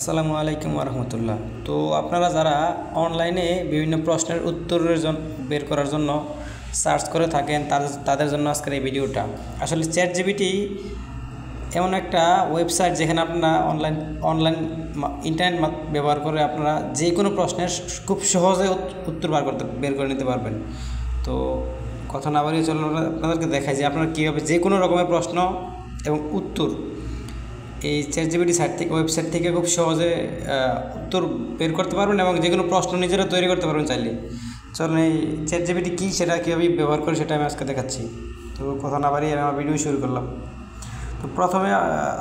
আসসালামু আলাইকুম রহমতুল্লাহ। তো আপনারা যারা অনলাইনে বিভিন্ন প্রশ্নের উত্তরের বের করার জন্য সার্চ করে থাকেন তাদের জন্য আজকের এই ভিডিওটা। আসলে চ্যাটজিপিটি এমন একটা ওয়েবসাইট যেখানে আপনারা অনলাইন ইন্টারনেট ব্যবহার করে আপনারা যে কোনো প্রশ্নের খুব সহজে উত্তর বের করে নিতে পারবেন। তো কথা না বাড়িয়ে চলুন আপনাদেরকে দেখাই যে আপনারা কীভাবে যে কোনো রকমের প্রশ্ন এবং উত্তর এই চ্যাটজিপিটি ওয়েবসাইট থেকে খুব সহজে উত্তর বের করতে পারবেন এবং যে কোনো প্রশ্ন নিজেরা তৈরি করতে পারবেন চাইলে। চলুন এই চ্যাটজিপিটি কী সেটা কীভাবে ব্যবহার করে সেটা আমি আজকে দেখাচ্ছি। তো কথা না বাড়িয়ে আমি আমার ভিডিও শুরু করলাম। তো প্রথমে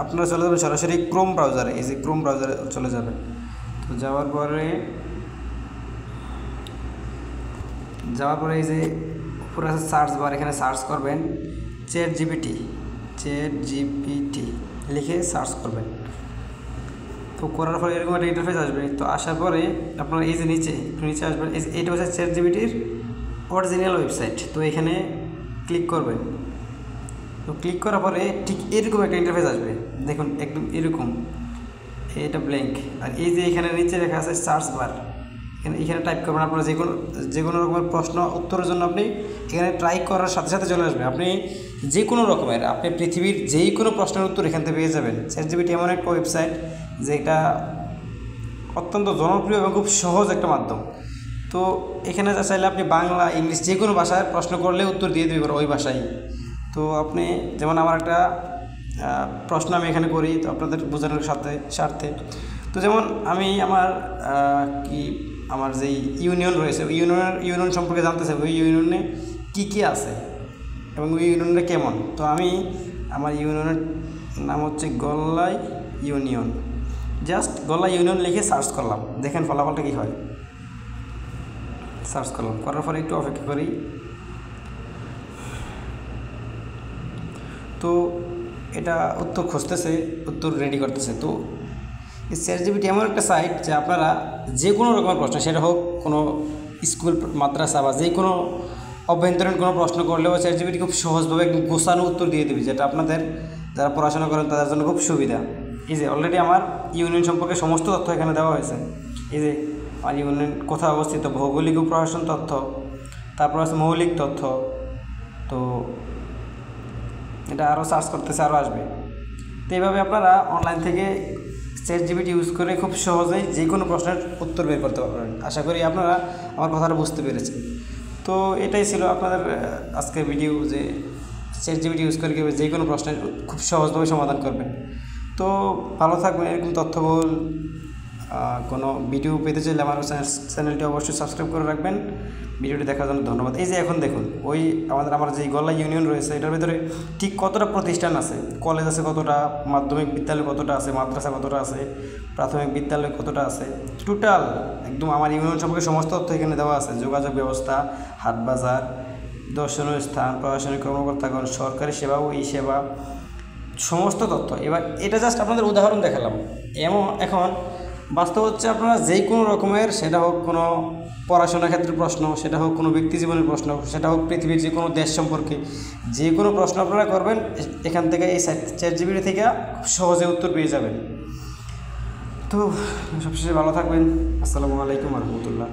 আপনারা চলে যাবেন সরাসরি ক্রোম ব্রাউজারে, এই যে ক্রোম ব্রাউজারে চলে যাবেন। তো যাওয়ার পরে এই যে উপরে আছে সার্চ বার, এখানে সার্চ করবেন চ্যাটজিপিটি লিখে সার্চ করবেন। তো করার পরে এরকম একটা ইন্টারফেস আসবে। তো আসার পরে আপনারা এই যে নিচে আসবেন, এইটা হচ্ছে চ্যাটজিপিটির অরিজিনাল ওয়েবসাইট। তো এখানে ক্লিক করবেন। তো ক্লিক করার পরে ঠিক এরকম একটা ইন্টারফেস আসবে, দেখুন একদম এরকম, এটা ব্ল্যাঙ্ক। আর এই যে এখানে নিচে লেখা আছে সার্চ বার, এখানে টাইপ করবেন। আপনারা যে কোনো রকমের প্রশ্ন উত্তরের জন্য আপনি এখানে ট্রাই করার সাথে সাথে চলে আসবে। আপনি যে কোনো রকমের আপনি পৃথিবীর যেই কোনো প্রশ্নের উত্তর এখান থেকে পেয়ে যাবেন। চ্যাটজিপিটি এমন একটা ওয়েবসাইট যেটা অত্যন্ত জনপ্রিয় এবং খুব সহজ একটা মাধ্যম। তো এখানে যা চাইলে আপনি বাংলা, ইংলিশ যে কোনো ভাষায় প্রশ্ন করলে উত্তর দিয়ে দেবে ওই ভাষায়। তো আপনি যেমন আমার একটা প্রশ্ন আমি এখানে করি, তো আপনাদের বোঝানোর স্বার্থে। তো যেমন আমি আমার যেই ইউনিয়ন রয়েছে ইউনিয়ন সম্পর্কে জানতে চাই, ওই ইউনিয়নে কী আছে এবং ওই ইউনিয়নটা কেমন। তো আমি আমার ইউনিয়নের নাম হচ্ছে গল্লাই ইউনিয়ন, জাস্ট গল্লাই ইউনিয়ন লিখে সার্চ করলাম। দেখেন ফলাফলটা কী হয়। সার্চ করলাম, করার পরে একটু অপেক্ষা করি। তো এটা উত্তর খুঁজতেছে, উত্তর রেডি করতেছে। তো এই চ্যাটজিপিটি এমন একটা সাইট যে আপনারা যে কোনো রকমের প্রশ্ন, সেটা হোক কোনো স্কুল, মাদ্রাসা বা যে কোনো অভ্যন্তরীণ কোনো প্রশ্ন করলেও চ্যাটজিপিটি খুব সহজভাবে একদম গোছানো উত্তর দিয়ে দেবে, যেটা আপনাদের যারা পড়াশোনা করেন তাদের জন্য খুব সুবিধা। এই যে অলরেডি আমার ইউনিয়ন সম্পর্কে সমস্ত তথ্য এখানে দেওয়া হয়েছে। এই যে আমার ইউনিয়ন কোথায় অবস্থিত, ভৌগোলিক ও প্রশাসন তথ্য, তারপর আছে মৌলিক তথ্য। তো এটা আরও সার্চ করতেছে, আরও আসবে। তো এইভাবে আপনারা অনলাইন থেকে চ্যাটজিপিটি ইউজ করে খুব সহজেই যে কোনো প্রশ্নের উত্তর বের করতে পারবেন। আশা করি আপনারা আমার কথাটা বুঝতে পেরেছেন। তো এটাই ছিল আপনাদের আজকের ভিডিও, যে চ্যাটজিপিটি ইউজ করে কীভাবে যে কোনো প্রশ্নের খুব সহজভাবে সমাধান করবেন। তো ভালো থাকবেন। এরকম তথ্যবহুল কোনো ভিডিও পেতে চাইলে আমার চ্যানেলটি অবশ্যই সাবস্ক্রাইব করে রাখবেন। ভিডিওটি দেখার জন্য ধন্যবাদ। এই যে এখন দেখুন, আমার যে গল্লাই ইউনিয়ন রয়েছে, এটার ভিতরে ঠিক কতটা প্রতিষ্ঠান আছে, কলেজ আছে কতটা, মাধ্যমিক বিদ্যালয় কতটা আছে, মাদ্রাসা কতটা আছে, প্রাথমিক বিদ্যালয় কতটা আছে, টোটাল একদম আমার ইউনিয়ন সম্পর্কে সমস্ত তথ্য এখানে দেওয়া আছে। যোগাযোগ ব্যবস্থা, হাট বাজার, দর্শনীয় স্থান, প্রশাসনিক কর্মকর্তাগণ, সরকারি সেবা ও সেবা, সমস্ত তথ্য। এবার এটা জাস্ট আপনাদের উদাহরণ দেখালাম। এখন বাস্তব হচ্ছে আপনারা যে কোনো রকমের, সেটা হোক কোনো পড়াশোনার ক্ষেত্রে প্রশ্ন, সেটা হোক কোনো ব্যক্তি জীবনের প্রশ্ন, সেটা হোক পৃথিবীর যে কোনো দেশ সম্পর্কে যে কোনো প্রশ্ন আপনারা করবেন, এখান থেকে এই চ্যাটজিপিটি থেকে খুব সহজে উত্তর পেয়ে যাবেন। তো সবশেষে ভালো থাকবেন। আসসালামু আলাইকুম রহমতুল্লাহ।